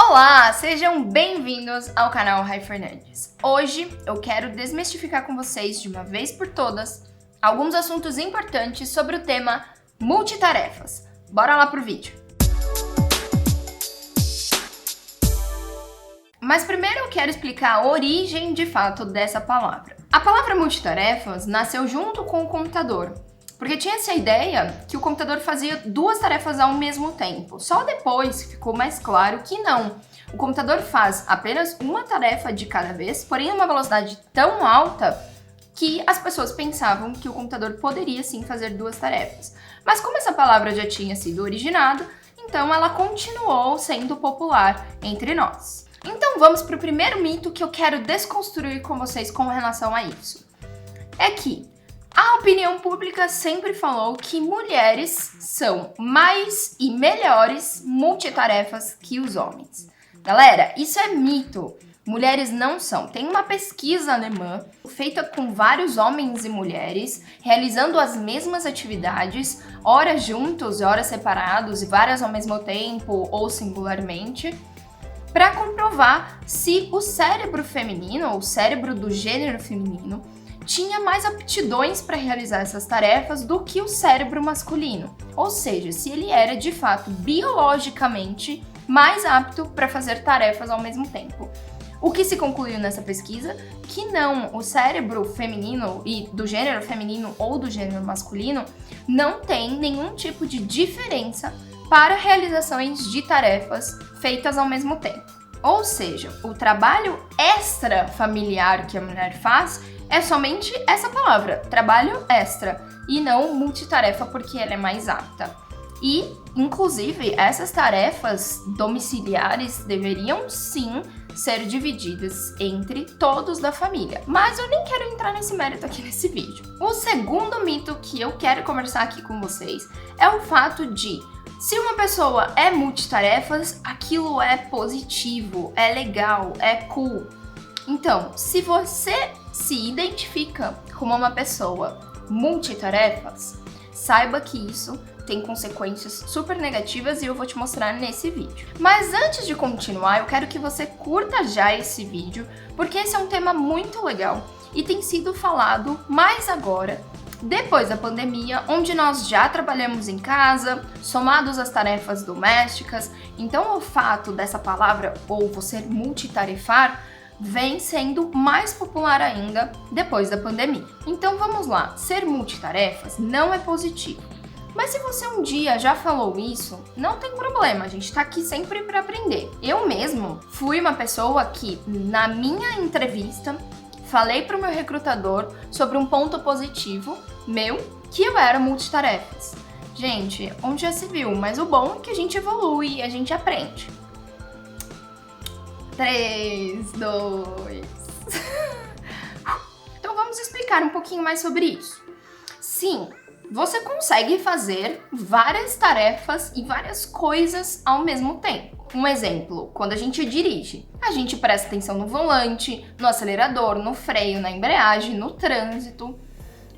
Olá, sejam bem-vindos ao canal Rai Fernandes. Hoje eu quero desmistificar com vocês, de uma vez por todas, alguns assuntos importantes sobre o tema multitarefas. Bora lá pro vídeo! Mas primeiro eu quero explicar a origem de fato dessa palavra. A palavra multitarefas nasceu junto com o computador, porque tinha essa ideia que o computador fazia duas tarefas ao mesmo tempo. Só depois ficou mais claro que não. O computador faz apenas uma tarefa de cada vez, porém a uma velocidade tão alta que as pessoas pensavam que o computador poderia sim fazer duas tarefas. Mas como essa palavra já tinha sido originada, então ela continuou sendo popular entre nós. Então vamos para o primeiro mito que eu quero desconstruir com vocês com relação a isso. É que a opinião pública sempre falou que mulheres são mais e melhores multitarefas que os homens. Galera, isso é mito. Mulheres não são. Tem uma pesquisa alemã feita com vários homens e mulheres realizando as mesmas atividades, horas juntos, horas separados e várias ao mesmo tempo ou singularmente, para comprovar se o cérebro feminino, ou o cérebro do gênero feminino, tinha mais aptidões para realizar essas tarefas do que o cérebro masculino. Ou seja, se ele era de fato biologicamente mais apto para fazer tarefas ao mesmo tempo. O que se concluiu nessa pesquisa? Que não, o cérebro feminino e do gênero feminino ou do gênero masculino não tem nenhum tipo de diferença para realizações de tarefas feitas ao mesmo tempo. Ou seja, o trabalho extra familiar que a mulher faz é somente essa palavra, trabalho extra, e não multitarefa porque ela é mais apta. E, inclusive, essas tarefas domiciliares deveriam sim ser divididas entre todos da família. Mas eu nem quero entrar nesse mérito aqui nesse vídeo. O segundo mito que eu quero conversar aqui com vocês é o fato de, se uma pessoa é multitarefas, aquilo é positivo, é legal, é cool. Então, se você se identifica como uma pessoa multitarefas, saiba que isso tem consequências super negativas e eu vou te mostrar nesse vídeo. Mas antes de continuar, eu quero que você curta já esse vídeo, porque esse é um tema muito legal e tem sido falado mais agora, depois da pandemia, onde nós já trabalhamos em casa, somados às tarefas domésticas. Então o fato dessa palavra, ou você multitarefar, vem sendo mais popular ainda depois da pandemia. Então vamos lá, ser multitarefas não é positivo. Mas se você um dia já falou isso, não tem problema, a gente tá aqui sempre para aprender. Eu mesmo fui uma pessoa que, na minha entrevista, falei pro meu recrutador sobre um ponto positivo meu, que eu era multitarefas. Gente, onde já se viu, mas o bom é que a gente evolui e a gente aprende. 3, 2... Então vamos explicar um pouquinho mais sobre isso. Sim, você consegue fazer várias tarefas e várias coisas ao mesmo tempo. Um exemplo, quando a gente dirige, a gente presta atenção no volante, no acelerador, no freio, na embreagem, no trânsito,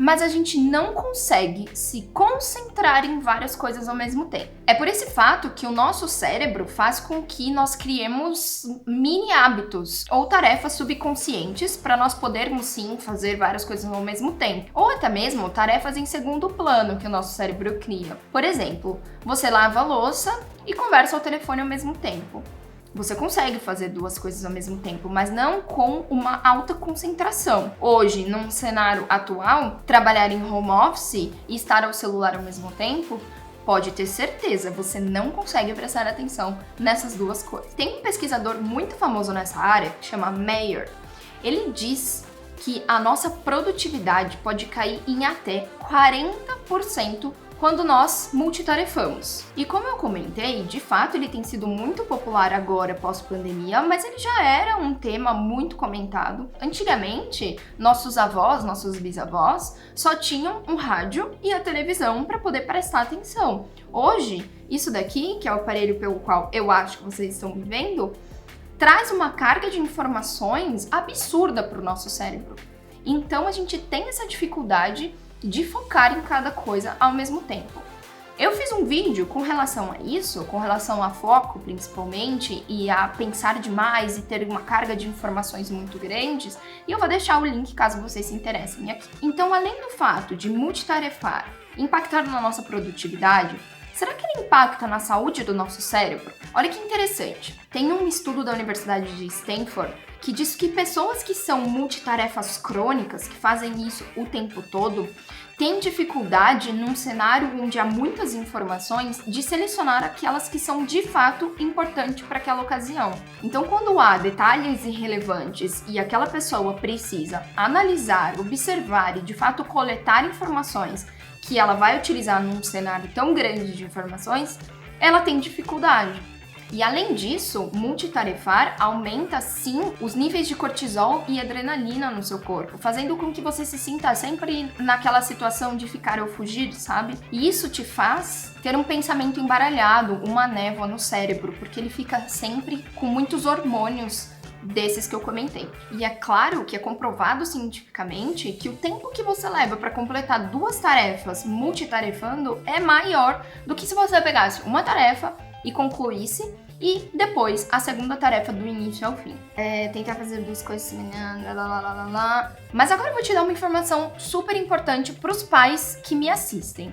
mas a gente não consegue se concentrar em várias coisas ao mesmo tempo. É por esse fato que o nosso cérebro faz com que nós criemos mini hábitos ou tarefas subconscientes para nós podermos sim fazer várias coisas ao mesmo tempo. Ou até mesmo tarefas em segundo plano que o nosso cérebro cria. Por exemplo, você lava a louça e conversa ao telefone ao mesmo tempo. Você consegue fazer duas coisas ao mesmo tempo, mas não com uma alta concentração. Hoje, num cenário atual, trabalhar em home office e estar ao celular ao mesmo tempo, pode ter certeza, você não consegue prestar atenção nessas duas coisas. Tem um pesquisador muito famoso nessa área, que chama Mayer. Ele diz que a nossa produtividade pode cair em até 40% quando nós multitarefamos. E como eu comentei, de fato ele tem sido muito popular agora pós-pandemia, mas ele já era um tema muito comentado. Antigamente, nossos avós, nossos bisavós, só tinham um rádio e a televisão para poder prestar atenção. Hoje, isso daqui, que é o aparelho pelo qual eu acho que vocês estão me vendo, traz uma carga de informações absurda para o nosso cérebro. Então a gente tem essa dificuldade de focar em cada coisa ao mesmo tempo. Eu fiz um vídeo com relação a isso, com relação a foco principalmente, e a pensar demais e ter uma carga de informações muito grandes, e eu vou deixar o link caso vocês se interessem aqui. Então, além do fato de multitarefar impactar na nossa produtividade, será que ele impacta na saúde do nosso cérebro? Olha que interessante. Tem um estudo da Universidade de Stanford que diz que pessoas que são multitarefas crônicas, que fazem isso o tempo todo, têm dificuldade num cenário onde há muitas informações de selecionar aquelas que são de fato importantes para aquela ocasião. Então, quando há detalhes irrelevantes e aquela pessoa precisa analisar, observar e de fato coletar informações que ela vai utilizar num cenário tão grande de informações, ela tem dificuldade. E além disso, multitarefar aumenta sim os níveis de cortisol e adrenalina no seu corpo, fazendo com que você se sinta sempre naquela situação de ficar ou fugir, sabe? E isso te faz ter um pensamento embaralhado, uma névoa no cérebro, porque ele fica sempre com muitos hormônios desses que eu comentei. E é claro que é comprovado cientificamente que o tempo que você leva para completar 2 tarefas multitarefando é maior do que se você pegasse uma tarefa e concluísse e depois a segunda tarefa do início ao fim. Tentar fazer 2 coisas Mas agora eu vou te dar uma informação super importante para os pais que me assistem.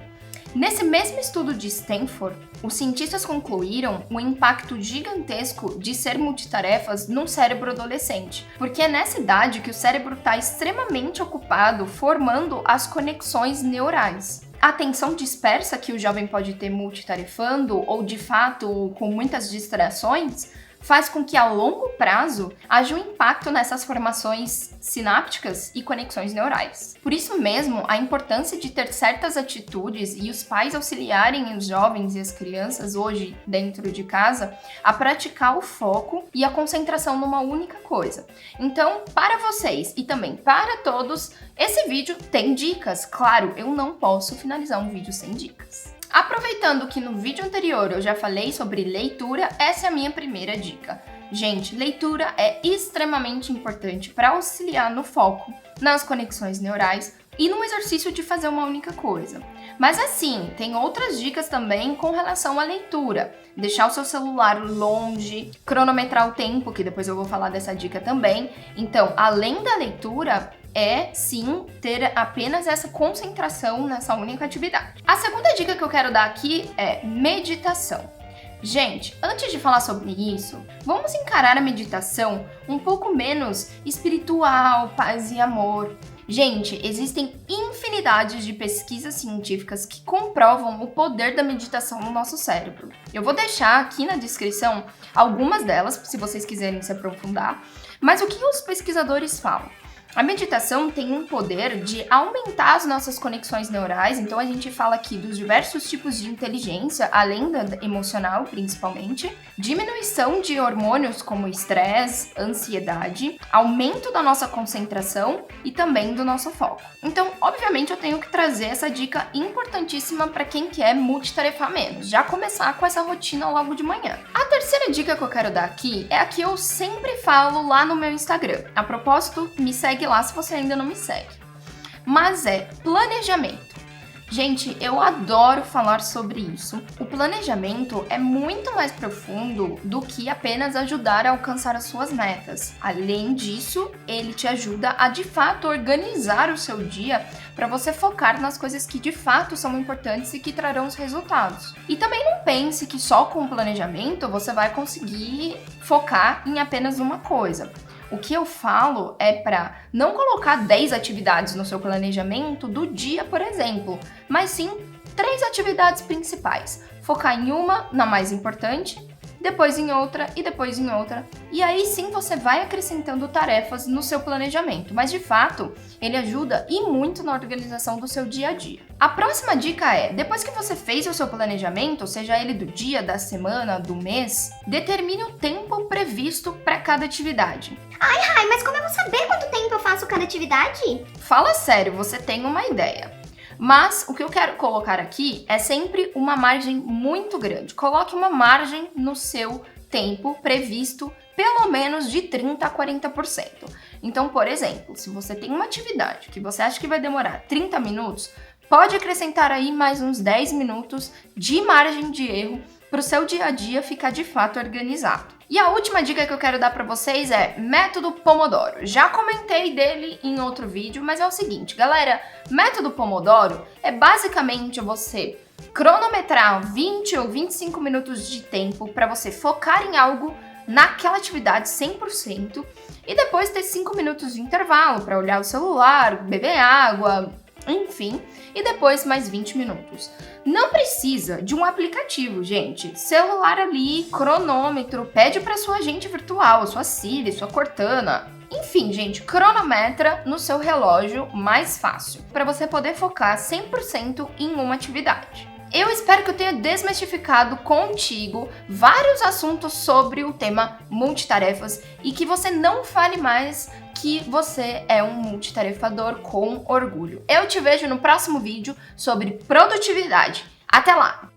Nesse mesmo estudo de Stanford, os cientistas concluíram um impacto gigantesco de ser multitarefas no cérebro adolescente, porque é nessa idade que o cérebro está extremamente ocupado formando as conexões neurais. A atenção dispersa que o jovem pode ter multitarefando ou de fato com muitas distrações faz com que a longo prazo haja um impacto nessas formações sinápticas e conexões neurais. Por isso mesmo, a importância de ter certas atitudes e os pais auxiliarem os jovens e as crianças hoje dentro de casa a praticar o foco e a concentração numa única coisa. Então, para vocês e também para todos, esse vídeo tem dicas. Claro, eu não posso finalizar um vídeo sem dicas. Aproveitando que no vídeo anterior eu já falei sobre leitura, essa é a minha primeira dica. Gente, leitura é extremamente importante para auxiliar no foco, nas conexões neurais e no exercício de fazer uma única coisa. Mas assim, tem outras dicas também com relação à leitura. Deixar o seu celular longe, cronometrar o tempo, que depois eu vou falar dessa dica também. Então, além da leitura, é sim ter apenas essa concentração nessa única atividade. A segunda dica que eu quero dar aqui é meditação. Gente, antes de falar sobre isso, vamos encarar a meditação um pouco menos espiritual, paz e amor. Gente, existem infinidades de pesquisas científicas que comprovam o poder da meditação no nosso cérebro. Eu vou deixar aqui na descrição algumas delas, se vocês quiserem se aprofundar. Mas o que os pesquisadores falam? A meditação tem um poder de aumentar as nossas conexões neurais, então a gente fala aqui dos diversos tipos de inteligência, além da emocional principalmente, diminuição de hormônios como estresse, ansiedade, aumento da nossa concentração e também do nosso foco. Então, obviamente, eu tenho que trazer essa dica importantíssima para quem quer multitarefar menos, já começar com essa rotina logo de manhã. A terceira dica que eu quero dar aqui é a que eu sempre falo lá no meu Instagram. A propósito, me segue lá se você ainda não me segue. Mas é planejamento. Gente, eu adoro falar sobre isso. O planejamento é muito mais profundo do que apenas ajudar a alcançar as suas metas. Além disso, ele te ajuda a de fato organizar o seu dia para você focar nas coisas que de fato são importantes e que trarão os resultados. E também não pense que só com o planejamento você vai conseguir focar em apenas uma coisa. O que eu falo é para não colocar 10 atividades no seu planejamento do dia, por exemplo, mas sim 3 atividades principais. Focar em uma, na mais importante, depois em outra e depois em outra. E aí sim você vai acrescentando tarefas no seu planejamento, mas de fato ele ajuda e muito na organização do seu dia a dia. A próxima dica é, depois que você fez o seu planejamento, seja ele do dia, da semana, do mês, determine o tempo previsto para cada atividade. Ai, mas como eu vou saber quanto tempo eu faço cada atividade? Fala sério, você tem uma ideia. Mas o que eu quero colocar aqui é sempre uma margem muito grande. Coloque uma margem no seu tempo previsto, pelo menos de 30% a 40%. Então, por exemplo, se você tem uma atividade que você acha que vai demorar 30 minutos, pode acrescentar aí mais uns 10 minutos de margem de erro para o seu dia a dia ficar de fato organizado. E a última dica que eu quero dar para vocês é método Pomodoro. Já comentei dele em outro vídeo, mas é o seguinte, galera, método Pomodoro é basicamente você cronometrar 20 ou 25 minutos de tempo para você focar em algo naquela atividade 100% e depois ter 5 minutos de intervalo para olhar o celular, beber água, enfim, e depois mais 20 minutos. Não precisa de um aplicativo, gente. Celular ali, cronômetro, pede para sua agente virtual, sua Siri, sua Cortana. Enfim, gente, cronometra no seu relógio mais fácil, para você poder focar 100% em uma atividade. Eu espero que eu tenha desmistificado contigo vários assuntos sobre o tema multitarefas e que você não fale mais que você é um multitarefador com orgulho. Eu te vejo no próximo vídeo sobre produtividade. Até lá!